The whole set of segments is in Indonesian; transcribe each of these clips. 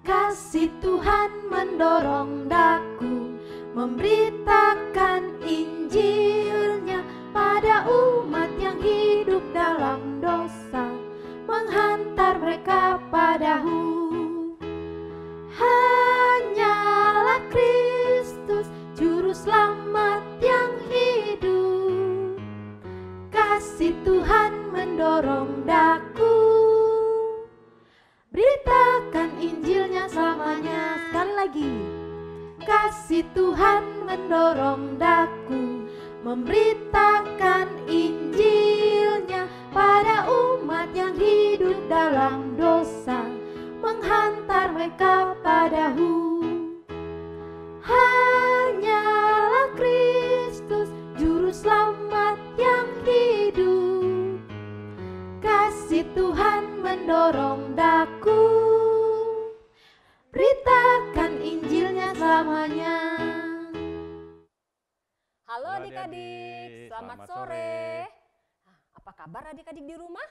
Kasih Tuhan mendorong daku memberitakan Injilnya pada umat yang hidup dalam dosa, menghantar mereka padamu. Hanyalah Kristus Juru Selamat yang hidup. Kasih Tuhan mendorong daku beritakan Injilnya selamanya. Sekali lagi. Kasih Tuhan mendorong daku memberitakan Injilnya pada umat yang hidup dalam dosa, menghantar mereka padamu. Hanyalah Kristus Juru Selamat yang hidup. Kasih Tuhan mendorong daku beritakan Injilnya selamanya. Halo adik-adik, selamat sore. Apa kabar adik-adik di rumah?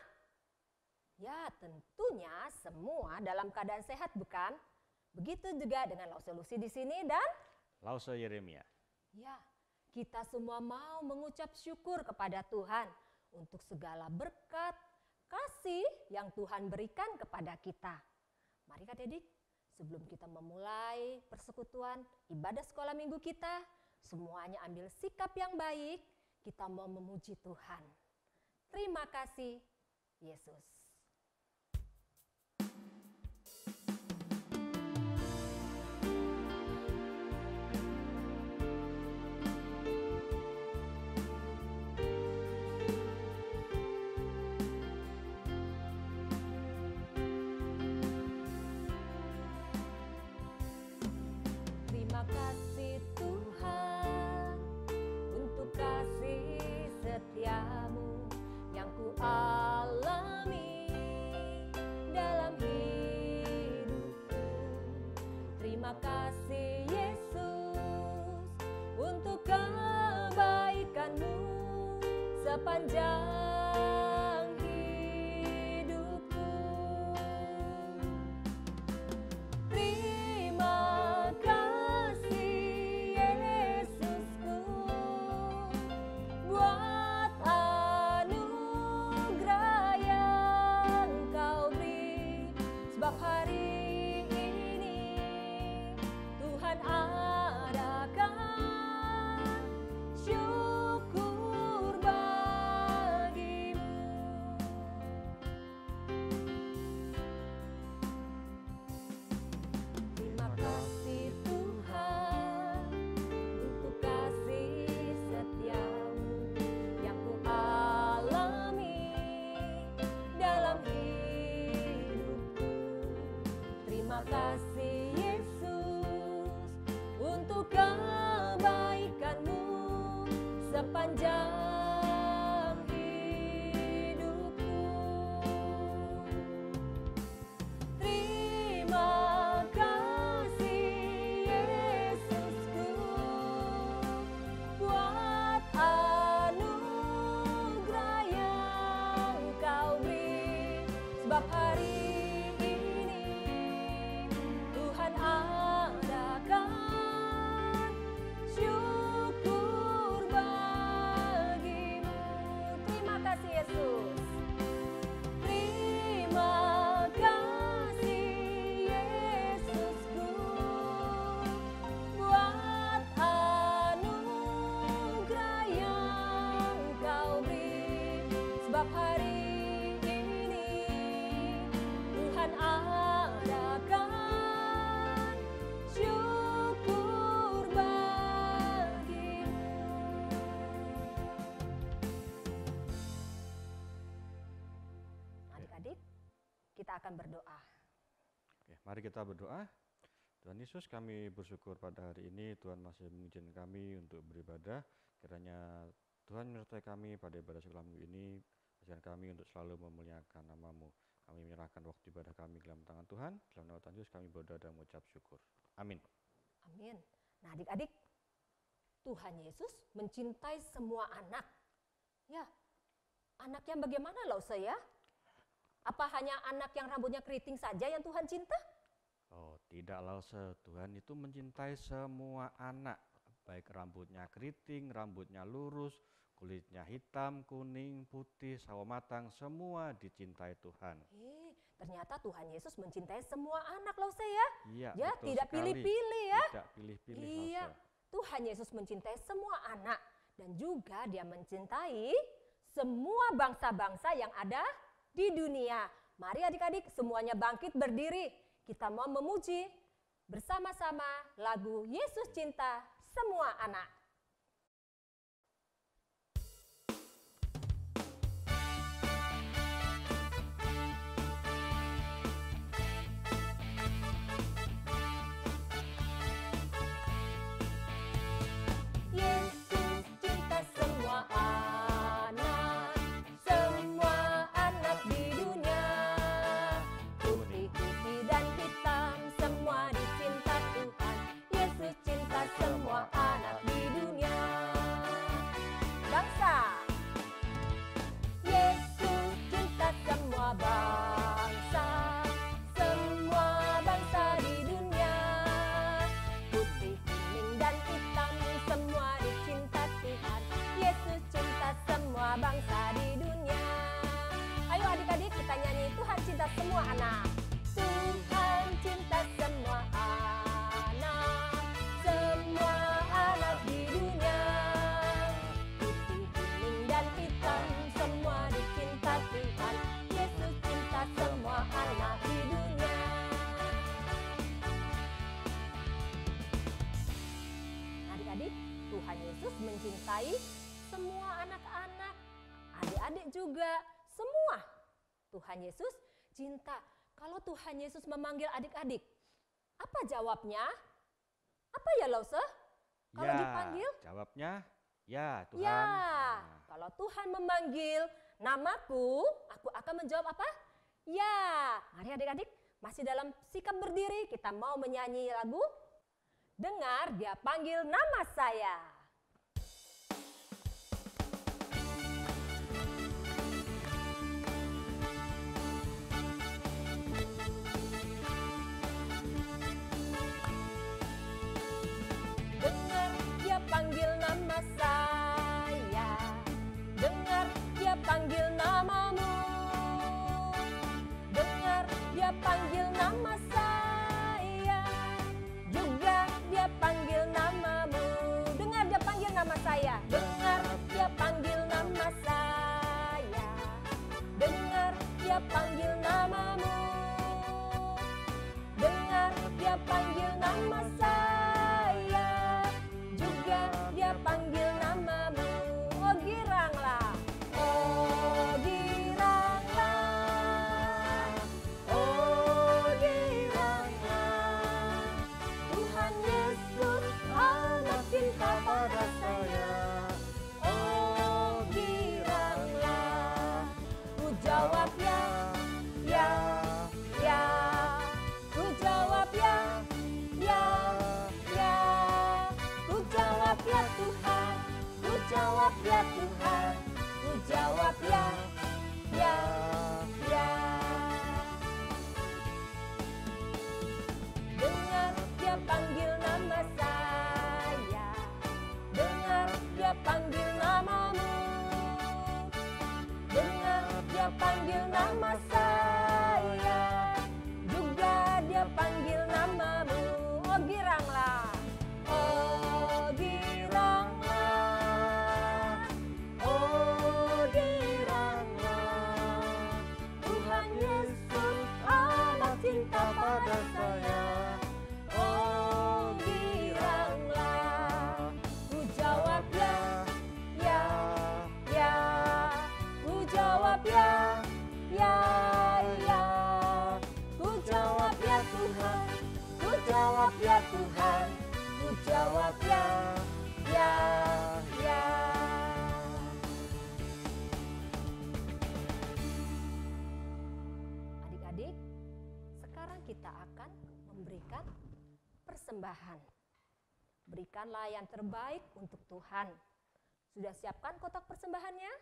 Ya tentunya semua dalam keadaan sehat bukan? Begitu juga dengan Lause Lucy di sini dan Lause Yeremia. Ya, kita semua mau mengucap syukur kepada Tuhan untuk segala berkat, kasih yang Tuhan berikan kepada kita. Mari adik-adik, sebelum kita memulai persekutuan ibadah sekolah minggu kita, semuanya ambil sikap yang baik, kita mau memuji Tuhan. Terima kasih, Yesus. Terima kasih Tuhan untuk kasih setiamu yang ku alami dalam hidupku. Terima kasih Yesus untuk kebaikanmu sepanjang hidupku. Terima kasih Yesusku buat anugerah yang kau beri, sebab hari ini Tuhan adakan syukur bagimu. Terima kasih Tuhan untuk kasih setiamu yang ku alami dalam hidupku. Terima kasih Yesus untuk kebaikanmu sepanjang hidupku. Terima kasih Yesusku buat anugerah yang kau beri, sebab hari ini Tuhan adakan syukur bagimu. Terima kasih Yesus. Terima kasih Yesusku buat anugerah yang kau beri, sebab hari ini Tuhan adakan syukur bagimu. Adik-adik, kita akan berdoa. Oke, mari kita berdoa. Tuhan Yesus, kami bersyukur pada hari ini Tuhan masih mengizinkan kami untuk beribadah. Kiranya Tuhan menyertai kami pada ibadah sekolah minggu ini. Ajarkan kami untuk selalu memuliakan nama-Mu. Kami menyerahkan waktu ibadah kami ke dalam tangan Tuhan. Dalam nama Tuhan Yesus kami berdoa dan mengucap syukur. Amin. Amin. Nah adik-adik, Tuhan Yesus mencintai semua anak. Ya, anak yang bagaimana loh saya? Apa hanya anak yang rambutnya keriting saja yang Tuhan cinta? Oh, Tidak Lause, Tuhan itu mencintai semua anak, baik rambutnya keriting, rambutnya lurus, kulitnya hitam, kuning, putih, sawo matang, semua dicintai Tuhan. Ternyata Tuhan Yesus mencintai semua anak Lause ya. Iya, Ya, betul tidak sekali. pilih-pilih ya. Tidak pilih-pilih Iya, Lause. Tuhan Yesus mencintai semua anak dan juga Dia mencintai semua bangsa-bangsa yang ada di dunia. Mari adik-adik semuanya bangkit berdiri. Kita mau memuji bersama-sama lagu Yesus Cinta Semua Anak. Yesus cinta semua anak di dunia. Putih dan hitam semua dicinta Tuhan. Yesus cinta semua anak di dunia. Bangsa, Yesus cinta semua bangsa di dunia. Putih, kuning, dan hitam semua dicinta Tuhan. Yesus cinta semua bangsa di dunia. Ayo adik-adik kita nyanyi Tuhan cinta semua anak. Tuhan cinta semua anak di dunia. Putih, kuning, dan hitam semua dicinta Tuhan. Yesus cinta semua anak di dunia. Adik-adik, Tuhan Yesus mencintai semua anak-anak, adik-adik juga, semua. Tuhan Yesus cinta. Kalau Tuhan Yesus memanggil adik-adik, apa jawabnya? Apa ya Lause? Kalau Ya, dipanggil? jawabnya ya Tuhan. Ya, Nah, kalau Tuhan memanggil namaku, aku akan menjawab apa? Ya. Mari adik-adik, masih dalam sikap berdiri, kita mau menyanyi lagu Dengar Dia Panggil Nama Saya. Dengar Dia panggil nama saya, dengar Dia panggil namamu. Dengar Dia panggil nama saya, juga Dia panggil namamu. Dengar Dia panggil nama saya, dengar Dia panggil nama saya, dengar Dia panggil namamu. Dengar Dia panggil nama saya, juga Dia panggil namamu. Oh giranglah, oh giranglah, oh giranglah. Tuhan Yesus amat cinta pada saya. Oh giranglah, ku jawab ya, ya, ya. Ku jawab ya, ya, ya. Ku jawab ya Tuhan, ku jawab ya Tuhan, ku jawab ya, ya, ya. Dengar Dia panggil nama saya, dengar Dia panggil namamu. Dengar Dia panggil nama saya, juga Dia panggil namamu. Oh giranglah, oh giranglah, oh giranglah. Tuhan Yesus amat cinta pada saya. Oh giranglah, ku jawab ya, ya, ya. Ku jawab ya, ya, ya. Ku jawab ya Tuhan, ku jawab ya Tuhan, ku jawab ya, ya, ya. Adik-adik, sekarang kita akan memberikan persembahan. Berikanlah yang terbaik untuk Tuhan. Sudah siapkan kotak persembahannya?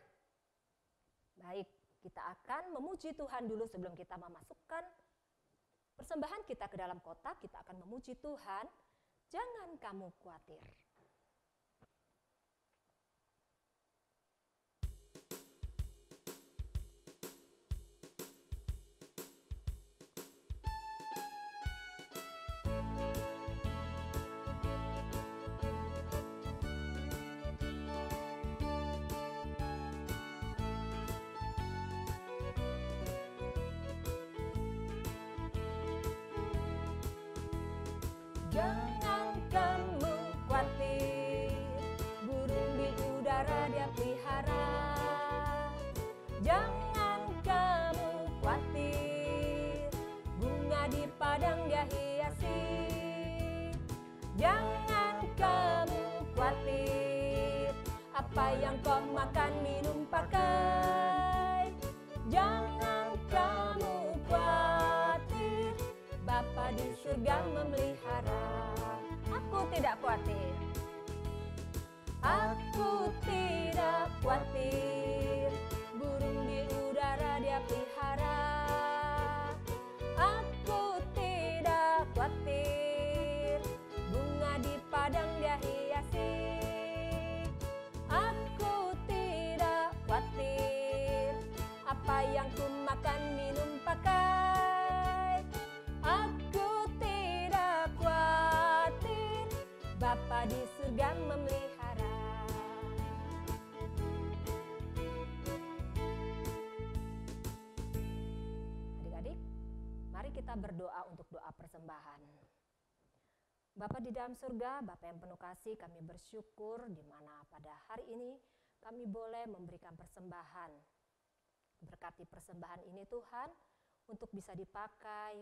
Baik, kita akan memuji Tuhan dulu sebelum kita memasukkan persembahan kita ke dalam kotak, kita akan memuji Tuhan. Jangan kamu khawatir. Jangan kamu khawatir, burung di udara dia pelihara. Jangan kamu khawatir, bunga di padang dia hiasi. Jangan kamu khawatir, apa yang kau makan minum pakai. Jangan kamu khawatir, Bapa di surga memelihara. Aku tidak khawatir. Aku tidak khawatir, burung di udara dia pelihara. Aku tidak khawatir, bunga di padang dia hiasi. Aku tidak khawatir, apa yang ku makan minum pakai. Aku tidak khawatir, Bapa di surga memelihara. Adik-adik, mari kita berdoa untuk doa persembahan. Bapa di dalam surga, Bapa yang penuh kasih, kami bersyukur di mana pada hari ini kami boleh memberikan persembahan. Berkati persembahan ini Tuhan, untuk bisa dipakai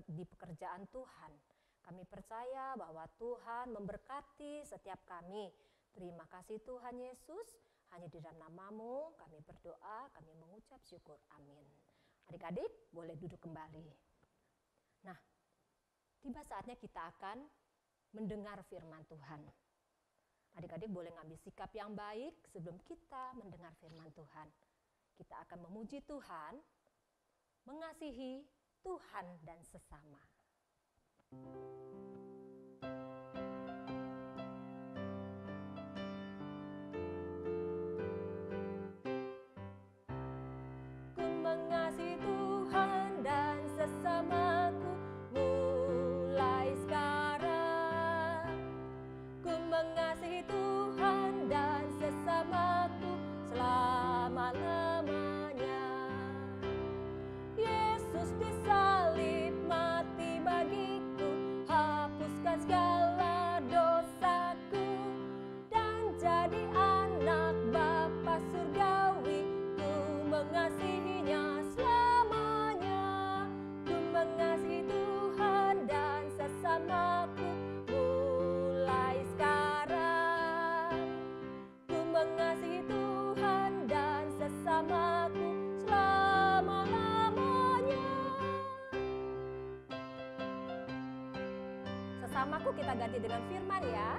di pekerjaan Tuhan. Kami percaya bahwa Tuhan memberkati setiap kami. Terima kasih Tuhan Yesus, hanya di dalam nama-Mu kami berdoa, kami mengucap syukur. Amin. Adik-adik boleh duduk kembali. Nah, tiba saatnya kita akan mendengar firman Tuhan. Adik-adik boleh ngambil sikap yang baik sebelum kita mendengar firman Tuhan. Kita akan memuji Tuhan, mengasihi Tuhan dan sesama. Ku mengasihi Tuhan dan sesamaku mulai sekarang. Ku mengasihi Tuhan dan sesamaku selama-lamanya. Yesus disalib mati bagiku, hapuskan segala dosaku, dan jadi anak Bapa surgawi. Ku mengasihinya selamanya. Ku mengasihi Tuhan dan sesamaku mulai sekarang. Ku mengasihi Tuhan dan sesamaku selama-lamanya. Sesamaku kita ganti dengan firman ya.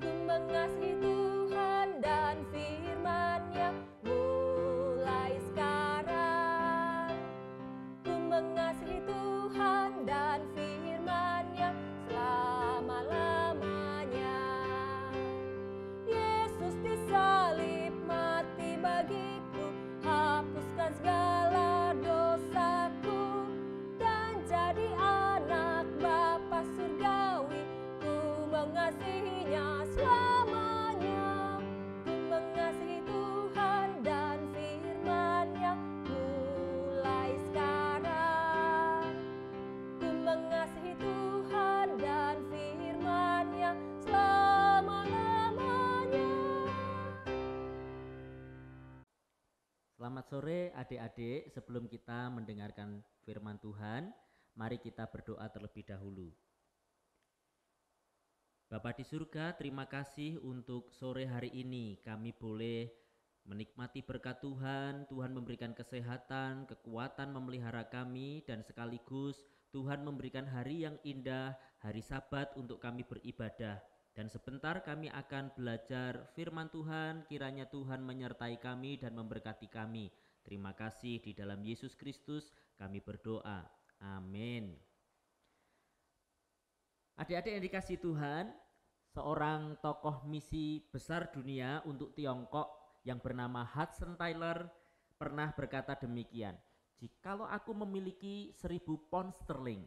Ku mengasihi Tuhan dan firman-Nya mulai sekarang. Ku mengasihi Tuhan dan firman-Nya selama-lamanya. Yesus disalib mati bagiku, hapuskan segala dosaku, dan jadi anak Bapa surgawi. Ku mengasihinya selamanya. Ku mengasihi Tuhan dan firman-Nya mulai sekarang. Ku mengasihi Tuhan dan firman-Nya selama-lamanya. Selamat sore adik-adik, sebelum kita mendengarkan firman Tuhan, mari kita berdoa terlebih dahulu. Bapa di surga, terima kasih untuk sore hari ini kami boleh menikmati berkat Tuhan. Tuhan memberikan kesehatan, kekuatan memelihara kami, dan sekaligus Tuhan memberikan hari yang indah, hari Sabat untuk kami beribadah. Dan sebentar kami akan belajar firman Tuhan, kiranya Tuhan menyertai kami dan memberkati kami. Terima kasih di dalam Yesus Kristus kami berdoa. Amin. Adik-adik yang dikasihi Tuhan, seorang tokoh misi besar dunia untuk Tiongkok yang bernama Hudson Taylor pernah berkata demikian, jikalau aku memiliki 1.000 pound sterling,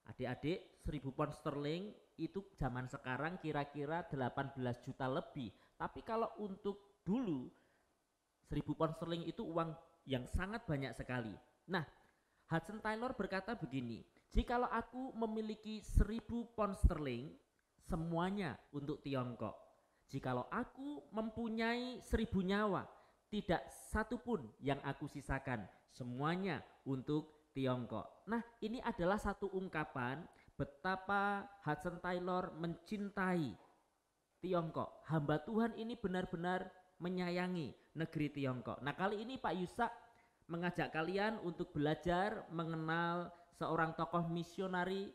adik-adik 1.000 pound sterling itu zaman sekarang kira-kira 18 juta lebih, tapi kalau untuk dulu 1.000 pound sterling itu uang yang sangat banyak sekali. Nah, Hudson Taylor berkata begini, jikalau aku memiliki 1.000 pound sterling, semuanya untuk Tiongkok. Jikalau aku mempunyai 1.000 nyawa, tidak satu pun yang aku sisakan, semuanya untuk Tiongkok. Nah, ini adalah satu ungkapan betapa Hudson Taylor mencintai Tiongkok. Hamba Tuhan ini benar-benar menyayangi negeri Tiongkok. Nah, kali ini Pak Yusak mengajak kalian untuk belajar mengenal seorang tokoh misionari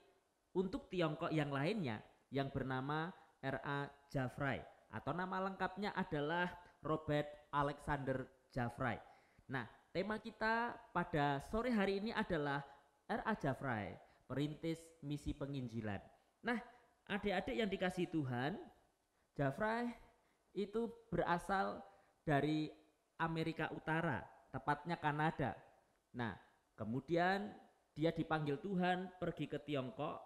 untuk Tiongkok yang lainnya yang bernama R.A. Jaffray, atau nama lengkapnya adalah Robert Alexander Jaffray. Nah, tema kita pada sore hari ini adalah R.A. Jaffray, perintis misi penginjilan. Nah, adik-adik yang dikasihi Tuhan, Jaffray itu berasal dari Amerika Utara, tepatnya Kanada. Nah, kemudian dia dipanggil Tuhan pergi ke Tiongkok,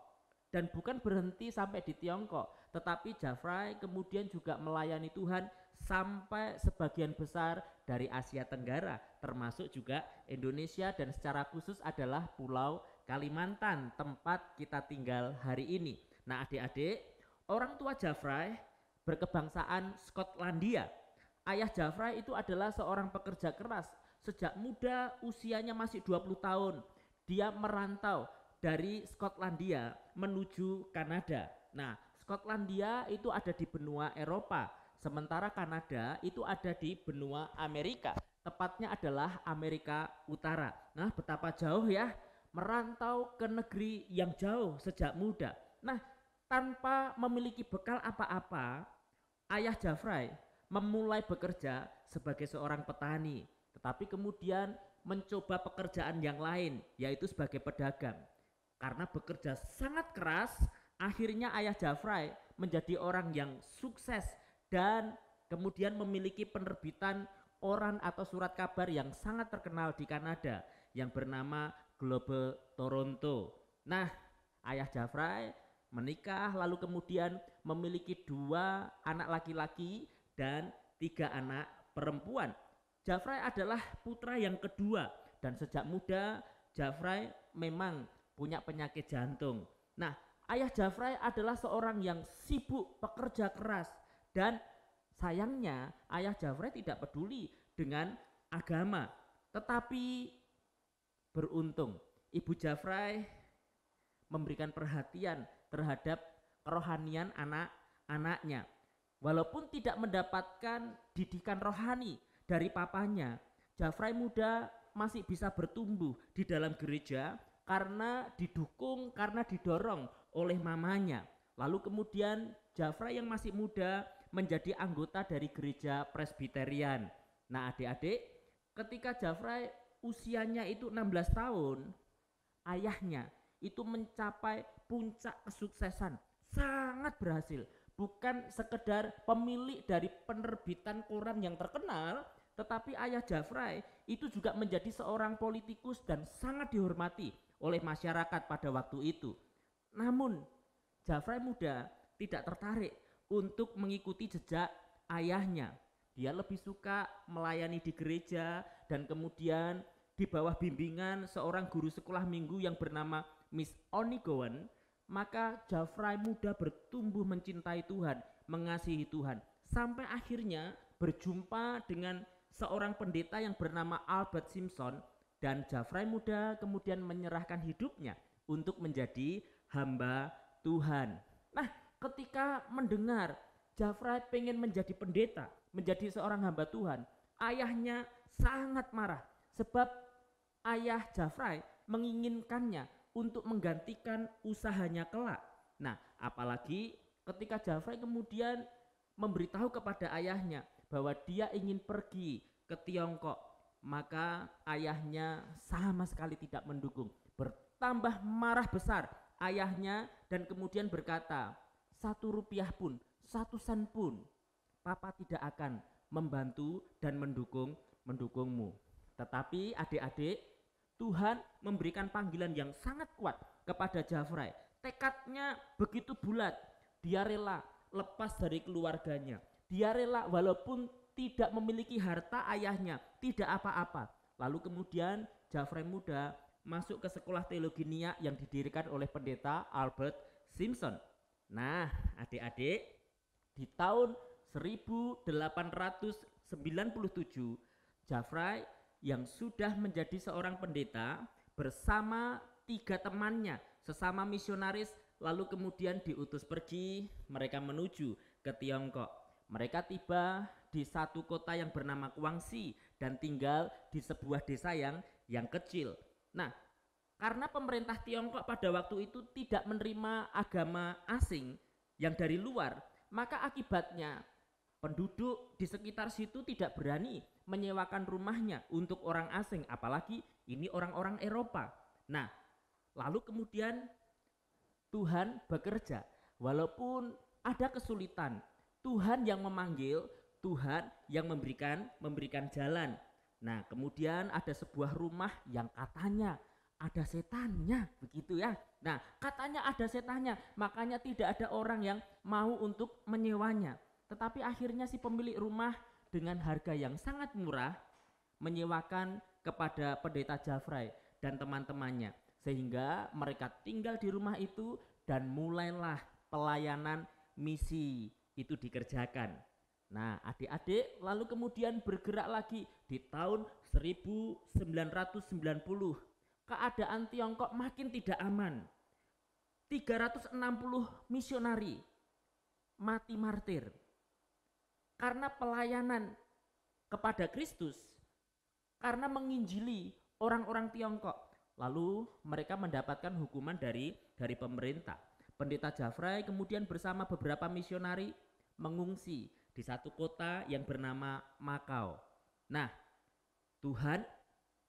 dan bukan berhenti sampai di Tiongkok, tetapi Jaffray kemudian juga melayani Tuhan sampai sebagian besar dari Asia Tenggara, termasuk juga Indonesia dan secara khusus adalah Pulau Kalimantan, tempat kita tinggal hari ini. Nah, adik-adik, orang tua Jaffray berkebangsaan Skotlandia. Ayah Jaffray itu adalah seorang pekerja keras. Sejak muda, usianya masih 20 tahun, dia merantau dari Skotlandia menuju Kanada. Nah, Skotlandia itu ada di benua Eropa, sementara Kanada itu ada di benua Amerika, tepatnya adalah Amerika Utara. Nah, betapa jauh ya, merantau ke negeri yang jauh sejak muda. Nah, tanpa memiliki bekal apa-apa, ayah Jaffray memulai bekerja sebagai seorang petani, tetapi kemudian mencoba pekerjaan yang lain, yaitu sebagai pedagang. Karena bekerja sangat keras, akhirnya ayah Jaffray menjadi orang yang sukses dan kemudian memiliki penerbitan koran atau surat kabar yang sangat terkenal di Kanada yang bernama Globe Toronto. Nah, ayah Jaffray menikah lalu kemudian memiliki 2 anak laki-laki dan 3 anak perempuan. Jaffray adalah putra yang kedua dan sejak muda Jaffray memang punya penyakit jantung. Nah, ayah Jaffray adalah seorang yang sibuk pekerja keras dan sayangnya ayah Jaffray tidak peduli dengan agama. Tetapi beruntung ibu Jaffray memberikan perhatian terhadap kerohanian anak-anaknya. Walaupun tidak mendapatkan didikan rohani dari papanya, Jaffray muda masih bisa bertumbuh di dalam gereja karena didukung, karena didorong oleh mamanya. Lalu kemudian Jaffray yang masih muda menjadi anggota dari gereja Presbyterian. Nah, adik-adik, ketika Jaffray usianya itu 16 tahun, ayahnya itu mencapai puncak kesuksesan, sangat berhasil. Bukan sekedar pemilik dari penerbitan koran yang terkenal, tetapi ayah Jaffray itu juga menjadi seorang politikus dan sangat dihormati oleh masyarakat pada waktu itu. Namun Jaffray muda tidak tertarik untuk mengikuti jejak ayahnya. Dia lebih suka melayani di gereja dan kemudian di bawah bimbingan seorang guru sekolah minggu yang bernama Miss Onigowan. Maka Jaffray muda bertumbuh mencintai Tuhan, mengasihi Tuhan, sampai akhirnya berjumpa dengan seorang pendeta yang bernama Albert Simpson, dan Jaffray muda kemudian menyerahkan hidupnya untuk menjadi hamba Tuhan. Nah, ketika mendengar Jaffray pengen menjadi pendeta, menjadi seorang hamba Tuhan, ayahnya sangat marah sebab ayah Jaffray menginginkannya untuk menggantikan usahanya kelak. Nah, apalagi ketika Jaffray kemudian memberitahu kepada ayahnya bahwa dia ingin pergi ke Tiongkok, maka ayahnya sama sekali tidak mendukung. Bertambah marah besar ayahnya dan kemudian berkata, 1 rupiah pun, 1 sen pun, papa tidak akan membantu dan mendukungmu. Tetapi adik-adik, Tuhan memberikan panggilan yang sangat kuat kepada Jafrai. Tekadnya begitu bulat, dia rela lepas dari keluarganya. Dia rela walaupun tidak memiliki harta ayahnya, tidak apa-apa. Lalu kemudian Jafrai muda masuk ke sekolah teologi Nia yang didirikan oleh pendeta Albert Simpson. Nah, adik-adik, di tahun 1897 Jafrai yang sudah menjadi seorang pendeta bersama 3 temannya sesama misionaris lalu kemudian diutus pergi. Mereka menuju ke Tiongkok. Mereka tiba di satu kota yang bernama Guangxi dan tinggal di sebuah desa yang kecil. Nah, karena pemerintah Tiongkok pada waktu itu tidak menerima agama asing yang dari luar, maka akibatnya penduduk di sekitar situ tidak berani menyewakan rumahnya untuk orang asing, apalagi ini orang-orang Eropa. Nah, lalu kemudian Tuhan bekerja, walaupun ada kesulitan, Tuhan yang memanggil, Tuhan yang memberikan jalan. Nah, kemudian ada sebuah rumah yang katanya ada setannya, begitu ya. Nah, katanya ada setannya, makanya tidak ada orang yang mau untuk menyewanya. Tetapi akhirnya si pemilik rumah dengan harga yang sangat murah menyewakan kepada pendeta Jafrai dan teman-temannya, sehingga mereka tinggal di rumah itu dan mulailah pelayanan misi itu dikerjakan. Nah, adik-adik lalu kemudian bergerak lagi di tahun 1990. Keadaan Tiongkok makin tidak aman. 360 misionari mati martir karena pelayanan kepada Kristus, karena menginjili orang-orang Tiongkok. Lalu mereka mendapatkan hukuman dari pemerintah. Pendeta Jafrai kemudian bersama beberapa misionari mengungsi di satu kota yang bernama Makau. Nah, Tuhan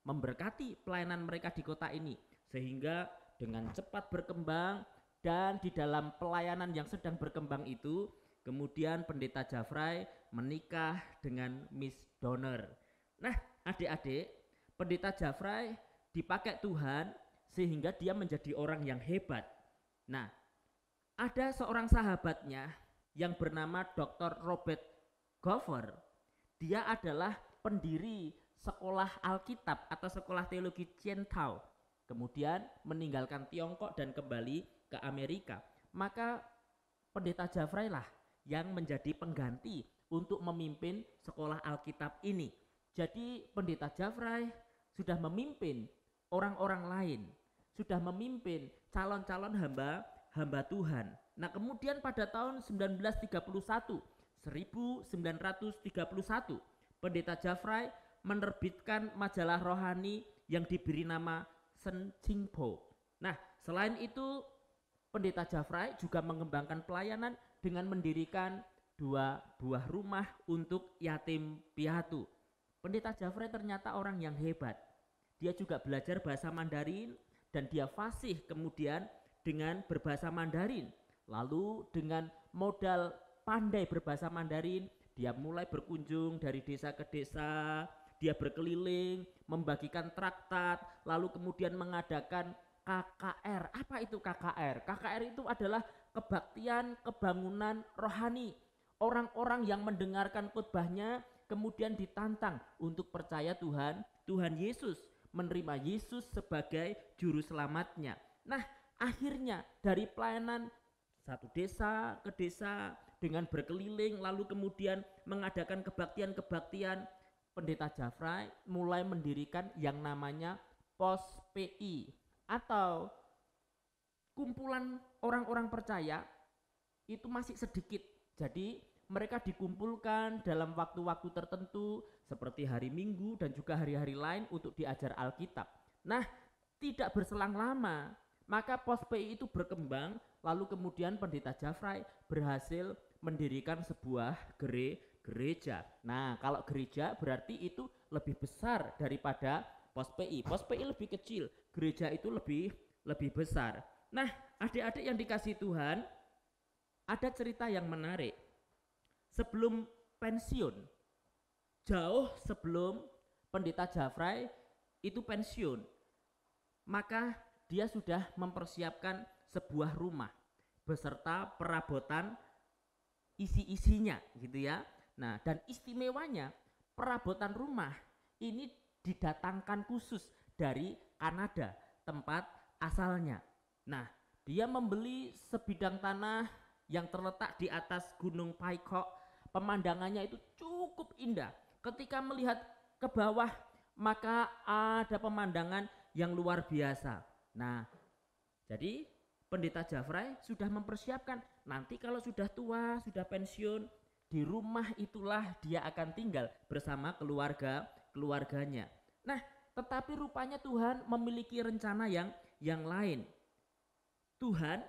memberkati pelayanan mereka di kota ini sehingga dengan cepat berkembang, dan di dalam pelayanan yang sedang berkembang itu kemudian pendeta Jafrai menikah dengan Miss Donner. Nah, adik-adik, pendeta Jafrai dipakai Tuhan sehingga dia menjadi orang yang hebat. Nah, ada seorang sahabatnya yang bernama Dr. Robert Gover. Dia adalah pendiri sekolah Alkitab atau sekolah teologi Cientao. Kemudian meninggalkan Tiongkok dan kembali ke Amerika. Maka pendeta Jafrai lah yang menjadi pengganti untuk memimpin sekolah Alkitab ini. Jadi pendeta Jafrai sudah memimpin orang-orang lain, sudah memimpin calon-calon hamba Tuhan. Nah, kemudian pada tahun 1931, pendeta Jafrai menerbitkan majalah rohani yang diberi nama Sen Jingpo. Nah, selain itu pendeta Jafrai juga mengembangkan pelayanan dengan mendirikan 2 buah rumah untuk yatim piatu. Pendeta Jafrai ternyata orang yang hebat. Dia juga belajar bahasa Mandarin dan dia fasih kemudian dengan berbahasa Mandarin. Lalu dengan modal pandai berbahasa Mandarin, dia mulai berkunjung dari desa ke desa, dia berkeliling, membagikan traktat, lalu kemudian mengadakan KKR. Apa itu KKR? KKR itu adalah kebaktian kebangunan rohani. Orang-orang yang mendengarkan khotbahnya kemudian ditantang untuk percaya Tuhan Yesus, menerima Yesus sebagai juru selamatnya. Nah, akhirnya dari pelayanan satu desa ke desa dengan berkeliling lalu kemudian mengadakan kebaktian-kebaktian, pendeta Jafrai mulai mendirikan yang namanya Pos PI atau kumpulan orang-orang percaya. Itu masih sedikit. Jadi mereka dikumpulkan dalam waktu-waktu tertentu seperti hari Minggu dan juga hari-hari lain untuk diajar Alkitab. Nah, tidak berselang lama maka Pos PI itu berkembang, lalu kemudian pendeta Jafrai berhasil mendirikan sebuah gereja. Nah, kalau gereja berarti itu lebih besar daripada pos PI. Pos PI lebih kecil, gereja itu lebih besar. Nah, adik-adik yang dikasihi Tuhan, ada cerita yang menarik. Sebelum pensiun, jauh sebelum Pendeta Jafray itu pensiun, maka dia sudah mempersiapkan sebuah rumah beserta perabotan isi-isinya gitu ya. Nah, dan istimewanya perabotan rumah ini didatangkan khusus dari Kanada, tempat asalnya. Nah, dia membeli sebidang tanah yang terletak di atas Gunung Paikok. Pemandangannya itu cukup indah. Ketika melihat ke bawah, maka ada pemandangan yang luar biasa. Nah, jadi Pendeta Jafray sudah mempersiapkan nanti kalau sudah tua, sudah pensiun, di rumah itulah dia akan tinggal bersama keluarganya. Nah, tetapi rupanya Tuhan memiliki rencana yang lain. Tuhan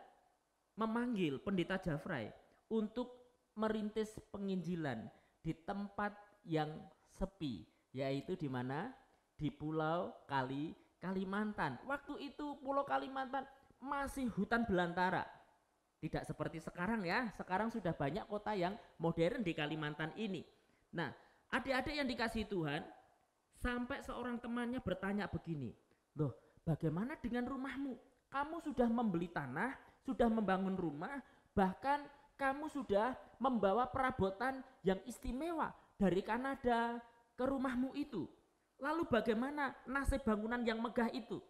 memanggil Pendeta Jafray untuk merintis penginjilan di tempat yang sepi, yaitu di mana? Di Pulau Kalimantan. Waktu itu Pulau Kalimantan masih hutan belantara. Tidak seperti sekarang ya. Sekarang sudah banyak kota yang modern di Kalimantan ini. Nah, adik-adik yang dikasihi Tuhan, sampai seorang temannya bertanya begini, "Loh, bagaimana dengan rumahmu? Kamu sudah membeli tanah, sudah membangun rumah, bahkan kamu sudah membawa perabotan yang istimewa dari Kanada ke rumahmu itu. Lalu bagaimana nasib bangunan yang megah itu?"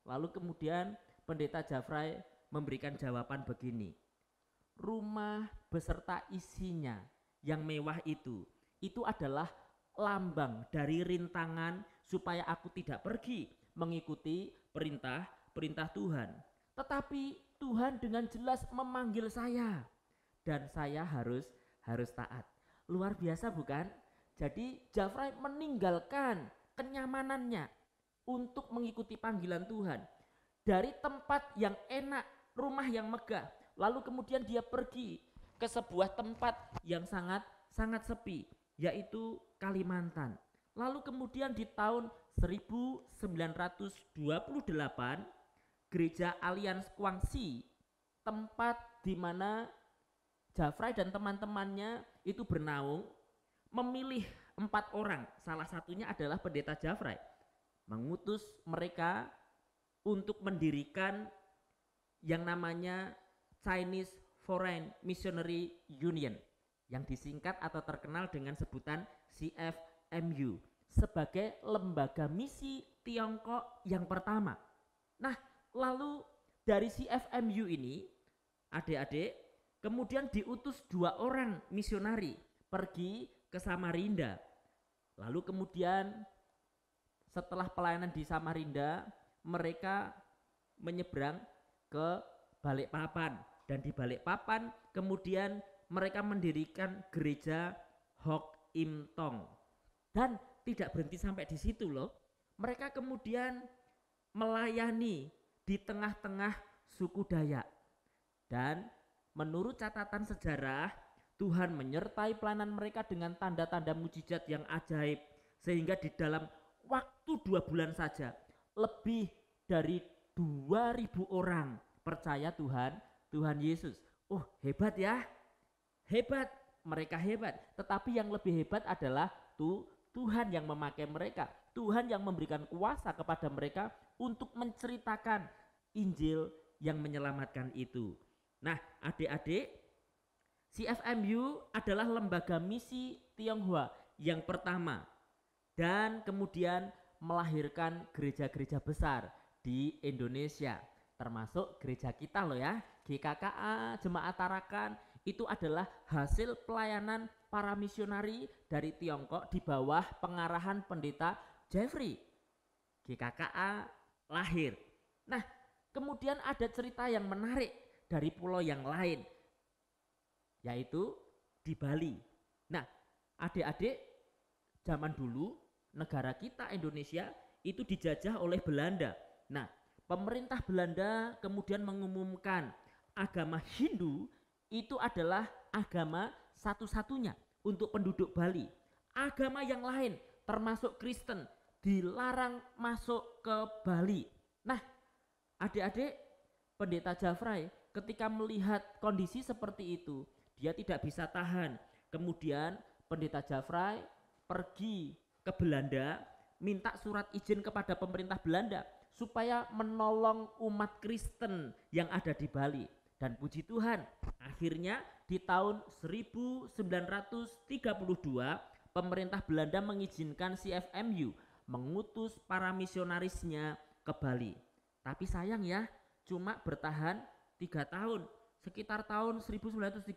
Lalu kemudian Pendeta Jafray memberikan jawaban begini, "Rumah beserta isinya yang mewah itu adalah lambang dari rintangan supaya aku tidak pergi mengikuti perintah Tuhan. Tetapi Tuhan dengan jelas memanggil saya dan saya harus taat." Luar biasa bukan? Jadi Jafray meninggalkan kenyamanannya untuk mengikuti panggilan Tuhan. Dari tempat yang enak, rumah yang megah, lalu kemudian dia pergi ke sebuah tempat yang sangat sepi, yaitu Kalimantan. Lalu kemudian di tahun 1928, Gereja Alliance Guangxi, tempat di mana Jafray dan teman-temannya itu bernaung, memilih 4 orang, salah satunya adalah Pendeta Jafray, mengutus mereka untuk mendirikan yang namanya Chinese Foreign Missionary Union, yang disingkat atau terkenal dengan sebutan CFMU, sebagai lembaga misi Tiongkok yang pertama. Nah, lalu dari CFMU ini, adik-adik, kemudian diutus 2 orang misionari pergi ke Samarinda. Lalu kemudian setelah pelayanan di Samarinda, mereka menyeberang ke Balikpapan, dan di Balikpapan kemudian mereka mendirikan gereja Hok Im Tong. Dan tidak berhenti sampai di situ loh. Mereka kemudian melayani di tengah-tengah suku Dayak. Dan menurut catatan sejarah, Tuhan menyertai pelayanan mereka dengan tanda-tanda mujizat yang ajaib, sehingga di dalam waktu 2 bulan saja lebih dari 2.000 orang percaya Tuhan Yesus. Oh, hebat ya, hebat, mereka hebat. Tetapi yang lebih hebat adalah Tuhan yang memakai mereka, Tuhan yang memberikan kuasa kepada mereka untuk menceritakan Injil yang menyelamatkan itu. Nah, adik-adik, CFMU adalah lembaga misi Tionghoa yang pertama, dan kemudian melahirkan gereja-gereja besar di Indonesia, termasuk gereja kita loh ya, GKKA Jemaat Tarakan. Itu adalah hasil pelayanan para misionari dari Tiongkok di bawah pengarahan Pendeta Jafray. GKKA lahir. Nah, kemudian ada cerita yang menarik dari pulau yang lain, yaitu di Bali. Nah, adik-adik, zaman dulu negara kita Indonesia itu dijajah oleh Belanda. Nah, pemerintah Belanda kemudian mengumumkan agama Hindu itu adalah agama satu-satunya untuk penduduk Bali. Agama yang lain termasuk Kristen dilarang masuk ke Bali. Nah, adik-adik, Pendeta Jafrai ketika melihat kondisi seperti itu, dia tidak bisa tahan. Kemudian Pendeta Jafrai pergi ke Belanda, minta surat izin kepada pemerintah Belanda supaya menolong umat Kristen yang ada di Bali. Dan puji Tuhan, akhirnya di tahun 1932 pemerintah Belanda mengizinkan CFMU mengutus para misionarisnya ke Bali. Tapi sayang ya, cuma bertahan 3 tahun. Sekitar tahun 1935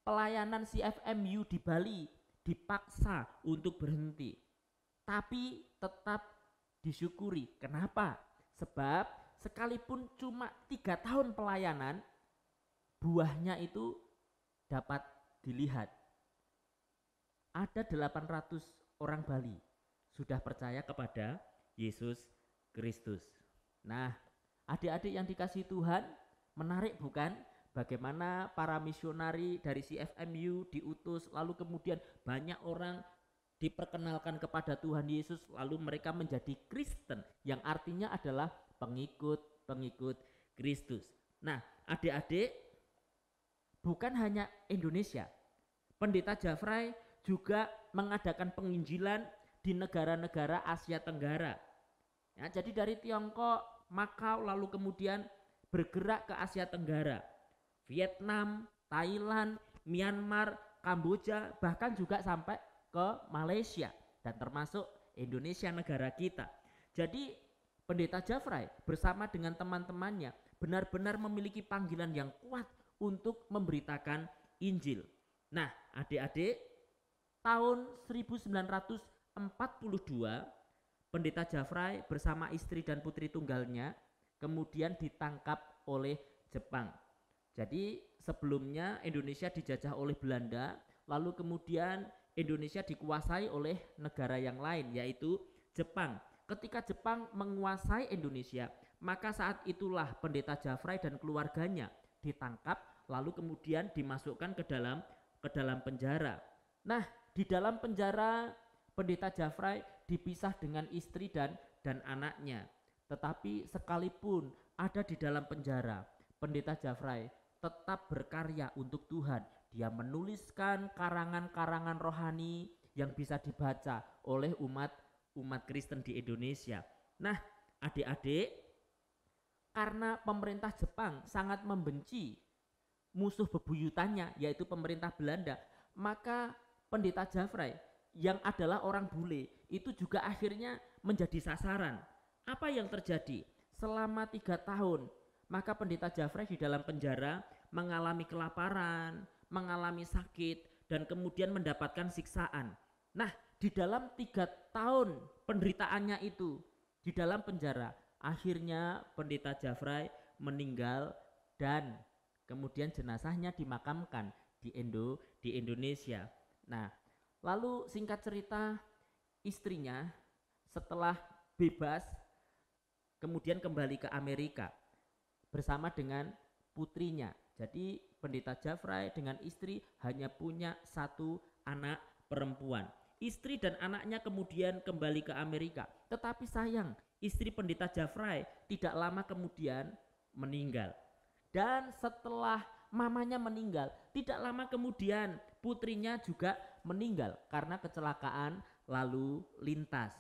pelayanan CFMU di Bali dipaksa untuk berhenti. Tapi tetap disyukuri. Kenapa? Sebab sekalipun cuma 3 tahun pelayanan, buahnya itu dapat dilihat. Ada 800 orang Bali sudah percaya kepada Yesus Kristus. Nah, adik-adik yang dikasihi Tuhan, menarik bukan? Bagaimana para misionari dari CFMU diutus, lalu kemudian banyak orang diperkenalkan kepada Tuhan Yesus, lalu mereka menjadi Kristen, yang artinya adalah pengikut Kristus. Nah, adik-adik, bukan hanya Indonesia. Pendeta Jafrai juga mengadakan penginjilan di negara-negara Asia Tenggara. Ya, jadi dari Tiongkok, Makau, lalu kemudian bergerak ke Asia Tenggara. Vietnam, Thailand, Myanmar, Kamboja, bahkan juga sampai ke Malaysia dan termasuk Indonesia, negara kita. Jadi Pendeta Jafrai bersama dengan teman-temannya benar-benar memiliki panggilan yang kuat untuk memberitakan Injil. Nah, adik-adik, tahun 1942 Pendeta Jafrai bersama istri dan putri tunggalnya kemudian ditangkap oleh Jepang. Jadi sebelumnya Indonesia dijajah oleh Belanda, lalu kemudian Indonesia dikuasai oleh negara yang lain, yaitu Jepang. Ketika Jepang menguasai Indonesia, maka saat itulah Pendeta Jafrai dan keluarganya ditangkap, lalu kemudian dimasukkan ke dalam penjara. Nah, di dalam penjara Pendeta Jafrai dipisah dengan istri dan anaknya. Tetapi sekalipun ada di dalam penjara, Pendeta Jafrai tetap berkarya untuk Tuhan. Dia menuliskan karangan-karangan rohani yang bisa dibaca oleh umat Kristen di Indonesia. Nah, adik-adik, karena pemerintah Jepang sangat membenci musuh bebuyutannya, yaitu pemerintah Belanda, maka Pendeta Jafrai yang adalah orang bule itu juga akhirnya menjadi sasaran. Apa yang terjadi? Selama 3 tahun, maka Pendeta Jafrai di dalam penjara mengalami kelaparan, mengalami sakit, dan kemudian mendapatkan siksaan. Nah, di dalam 3 tahun penderitaannya itu di dalam penjara, akhirnya Pendeta Jafrai meninggal dan kemudian jenazahnya dimakamkan di Indonesia. Nah, lalu singkat cerita, istrinya setelah bebas kemudian kembali ke Amerika bersama dengan putrinya. Jadi Pendeta Jafrai dengan istri hanya punya 1 anak perempuan. Istri dan anaknya kemudian kembali ke Amerika. Tetapi sayang, istri Pendeta Jafrai tidak lama kemudian meninggal. Dan setelah mamanya meninggal, tidak lama kemudian putrinya juga meninggal karena kecelakaan lalu lintas.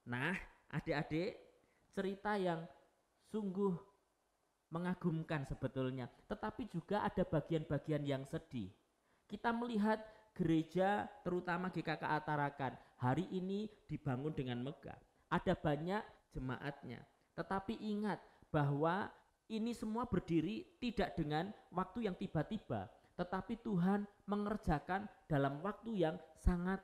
Nah, adik-adik, cerita yang sungguh mengagumkan sebetulnya, tetapi juga ada bagian-bagian yang sedih. Kita melihat gereja terutama GKKA Tarakan hari ini dibangun dengan megah. Ada banyak jemaatnya. Tetapi ingat bahwa ini semua berdiri tidak dengan waktu yang tiba-tiba, tetapi Tuhan mengerjakan dalam waktu yang sangat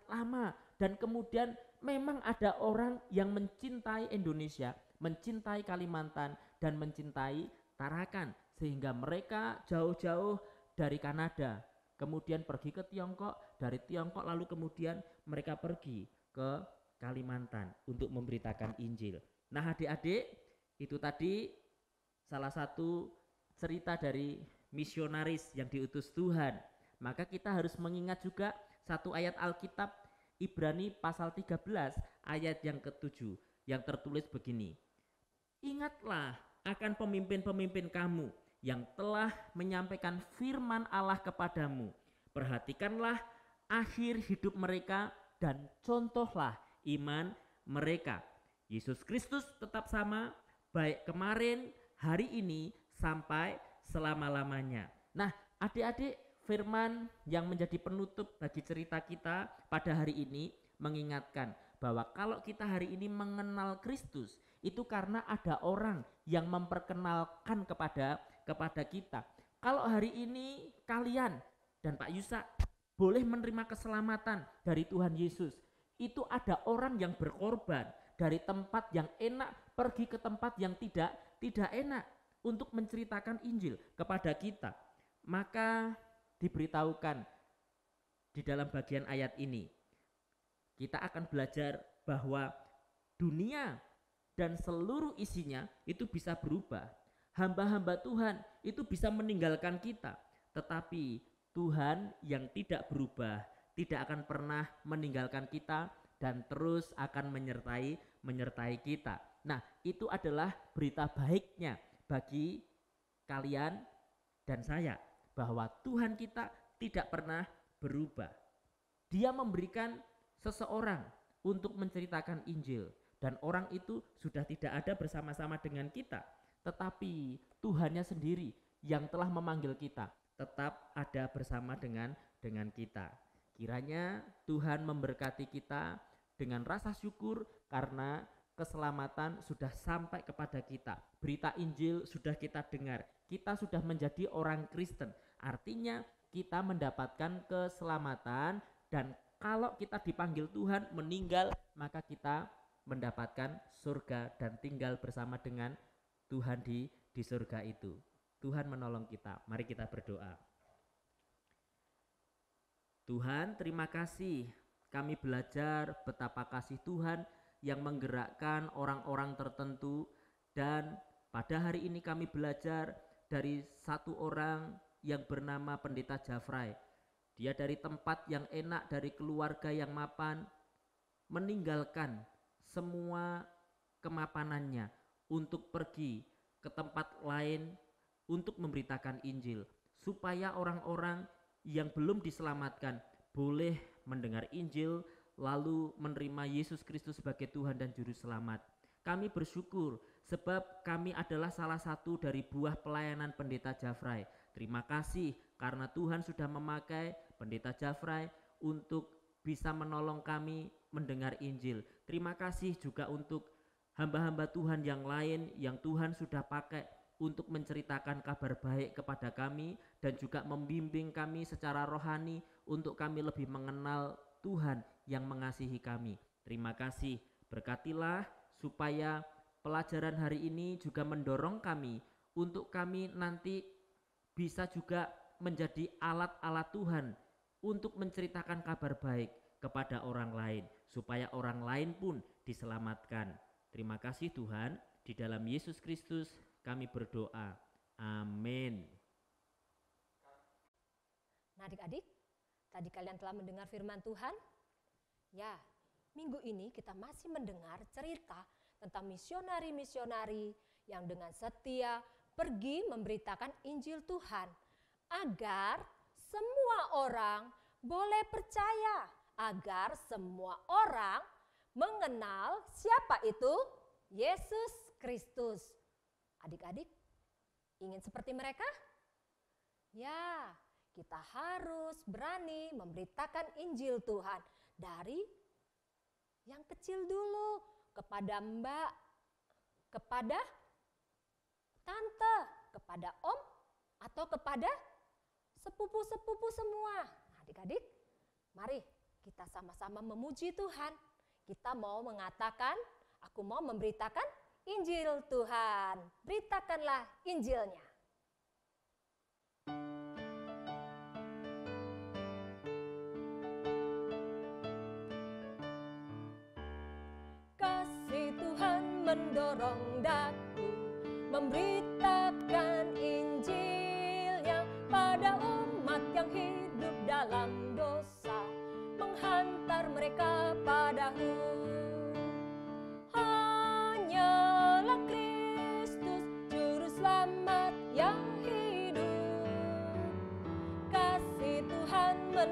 lama. Dan kemudian memang ada orang yang mencintai Indonesia, mencintai Kalimantan, dan mencintai Tarakan, sehingga mereka jauh-jauh dari Kanada kemudian pergi ke Tiongkok, dari Tiongkok lalu kemudian mereka pergi ke Kalimantan untuk memberitakan Injil. Nah, adik-adik, itu tadi salah satu cerita dari misionaris yang diutus Tuhan. Maka kita harus mengingat juga satu ayat Alkitab, Ibrani pasal 13 ayat yang ke-7 yang tertulis begini. Ingatlah akan pemimpin-pemimpin kamu yang telah menyampaikan firman Allah kepadamu. Perhatikanlah akhir hidup mereka dan contohlah iman mereka. Yesus Kristus tetap sama, baik kemarin, hari ini, sampai selama-lamanya. Nah, adik-adik, firman yang menjadi penutup bagi cerita kita pada hari ini mengingatkan bahwa kalau kita hari ini mengenal Kristus, itu karena ada orang yang memperkenalkan kepada kita. Kalau hari ini kalian dan Pak Yusa boleh menerima keselamatan dari Tuhan Yesus, itu ada orang yang berkorban dari tempat yang enak pergi ke tempat yang tidak enak untuk menceritakan Injil kepada kita. Maka diberitahukan di dalam bagian ayat ini, kita akan belajar bahwa dunia dan seluruh isinya itu bisa berubah. Hamba-hamba Tuhan itu bisa meninggalkan kita, tetapi Tuhan yang tidak berubah tidak akan pernah meninggalkan kita dan terus akan menyertai kita. Nah, itu adalah berita baiknya bagi kalian dan saya, bahwa Tuhan kita tidak pernah berubah. Dia memberikan seseorang untuk menceritakan Injil, dan orang itu sudah tidak ada bersama-sama dengan kita, tetapi Tuhannya sendiri yang telah memanggil kita tetap ada bersama dengan kita. Kiranya Tuhan memberkati kita dengan rasa syukur karena keselamatan sudah sampai kepada kita. Berita Injil sudah kita dengar. Kita sudah menjadi orang Kristen. Artinya kita mendapatkan keselamatan, dan kalau kita dipanggil Tuhan meninggal, maka kita mendapatkan surga dan tinggal bersama dengan Tuhan di surga itu. Tuhan menolong kita. Mari kita berdoa. Tuhan, terima kasih. Kami belajar betapa kasih Tuhan yang menggerakkan orang-orang tertentu, dan pada hari ini kami belajar dari satu orang yang bernama Pendeta Jafrai. Dia dari tempat yang enak, dari keluarga yang mapan, meninggalkan semua kemapanannya untuk pergi ke tempat lain untuk memberitakan Injil, supaya orang-orang yang belum diselamatkan boleh mendengar Injil lalu menerima Yesus Kristus sebagai Tuhan dan Juru Selamat. Kami bersyukur sebab kami adalah salah satu dari buah pelayanan Pendeta Jafrai. Terima kasih karena Tuhan sudah memakai Pendeta Jafrai untuk bisa menolong kami mendengar Injil. Terima kasih juga untuk hamba-hamba Tuhan yang lain yang Tuhan sudah pakai untuk menceritakan kabar baik kepada kami dan juga membimbing kami secara rohani untuk kami lebih mengenal Tuhan yang mengasihi kami. Terima kasih, berkatilah supaya pelajaran hari ini juga mendorong kami untuk kami nanti bisa juga menjadi alat-alat Tuhan untuk menceritakan kabar baik kepada orang lain, supaya orang lain pun diselamatkan. Terima kasih Tuhan, di dalam Yesus Kristus kami berdoa. Amin. Nah adik-adik, tadi kalian telah mendengar firman Tuhan? Ya, minggu ini kita masih mendengar cerita tentang misionari-misionari yang dengan setia pergi memberitakan Injil Tuhan agar semua orang boleh percaya, agar semua orang mengenal siapa itu Yesus Kristus. Adik-adik, ingin seperti mereka? Ya, kita harus berani memberitakan Injil Tuhan dari yang kecil dulu, kepada mbak, kepada tante, kepada om, atau kepada sepupu-sepupu semua. Nah, adik-adik, mari kita sama-sama memuji Tuhan. Kita mau mengatakan, aku mau memberitakan Injil Tuhan. Beritakanlah Injilnya. Kasih Tuhan mendorong daku memberitakan Injil yang pada umat yang hidup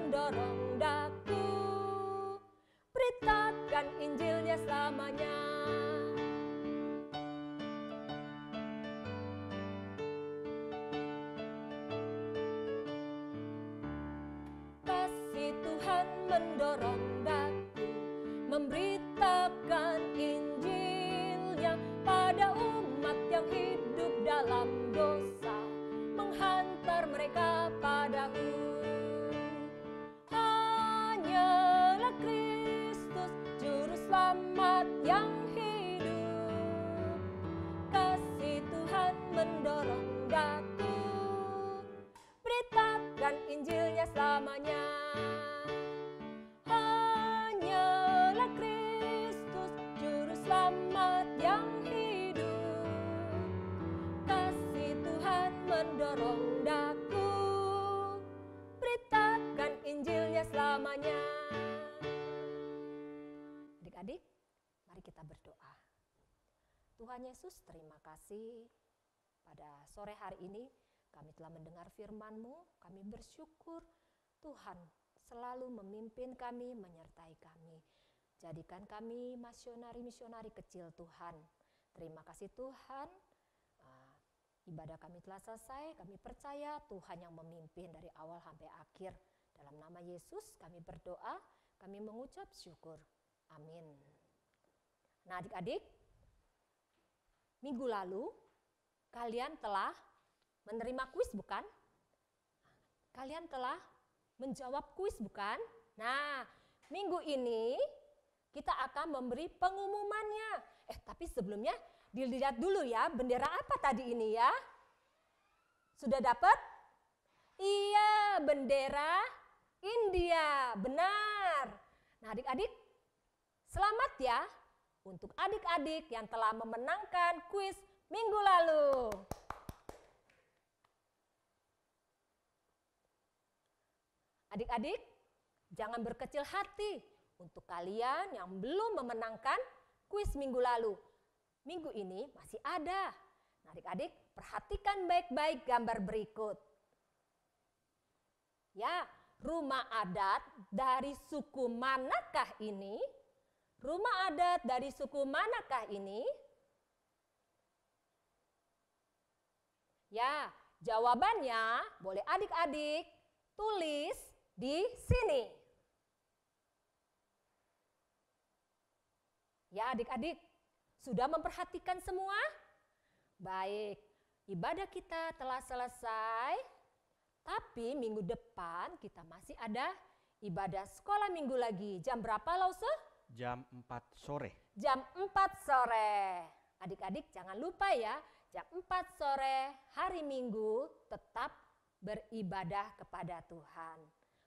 mendorong daku, beritakan Injilnya selamanya. Kasih Tuhan mendorong daku, memberitakan Injilnya pada umat yang hidup dalam dosa, menghantar mereka padaku. Hanyalah Kristus Juru Selamat yang hidup. Kasih Tuhan mendorong daku, beritakan Injilnya selamanya. Hanyalah Kristus Juru Selamat yang hidup. Kasih Tuhan mendorong daku, beritakan Injilnya selamanya. Adik-adik, mari kita berdoa. Tuhan Yesus, terima kasih pada sore hari ini kami telah mendengar firman-Mu. Kami bersyukur Tuhan selalu memimpin kami, menyertai kami. Jadikan kami misionari-misionari kecil Tuhan. Terima kasih Tuhan. Ibadah kami telah selesai, kami percaya Tuhan yang memimpin dari awal sampai akhir. Dalam nama Yesus kami berdoa, kami mengucap syukur. Amin. Nah adik-adik, minggu lalu kalian telah menerima kuis bukan? Kalian telah menjawab kuis bukan? Nah, minggu ini kita akan memberi pengumumannya. Tapi sebelumnya dilihat dulu ya, bendera apa tadi ini ya? Sudah dapat? Iya, bendera India, benar. Nah adik-adik, selamat ya untuk adik-adik yang telah memenangkan kuis minggu lalu. Adik-adik, jangan berkecil hati untuk kalian yang belum memenangkan kuis minggu lalu. Minggu ini masih ada. Nah, adik-adik, perhatikan baik-baik gambar berikut. Ya, rumah adat dari suku manakah ini? Rumah adat dari suku manakah ini? Ya, jawabannya boleh adik-adik tulis di sini. Ya adik-adik, sudah memperhatikan semua? Baik, ibadah kita telah selesai, tapi minggu depan kita masih ada ibadah sekolah minggu lagi. Jam berapa Lause? Jam 4 sore. Jam 4 sore. Adik-adik jangan lupa ya, jam 4 sore hari Minggu tetap beribadah kepada Tuhan.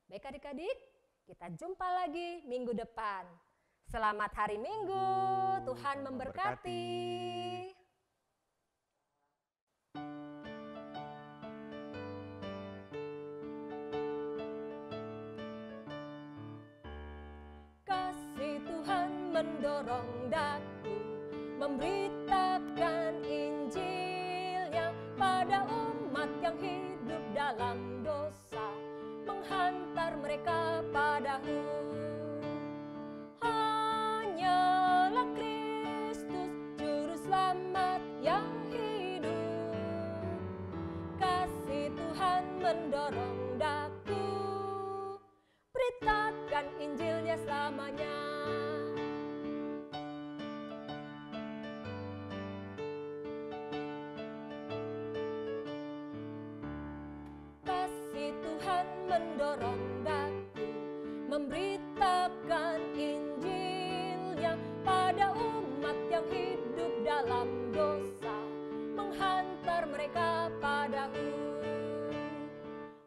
Baik adik-adik, kita jumpa lagi minggu depan. Selamat hari Minggu, Tuhan memberkati. Kasih Tuhan mendorong daku, memberitakan Injilnya pada umat yang hidup dalam dosa, menghantar mereka padaku. Hanyalah Kristus Juru Selamat yang hidup. Kasih Tuhan mendorong daku, beritakan Injilnya selamanya. Kasih Tuhan mendorong daku, memberitakan Injilnya pada umat yang hidup dalam dosa, menghantar mereka padaku.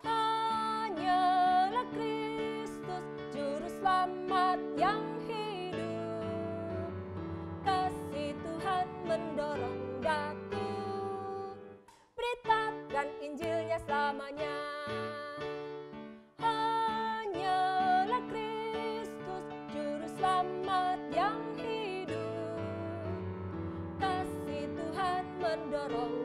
Hanyalah Kristus Juru Selamat yang hidup. Kasih Tuhan mendorong daku, beritakan Injilnya selamanya. Hanyalah Kristus Juru Selamat yang hidup. Kasih Tuhan mendorong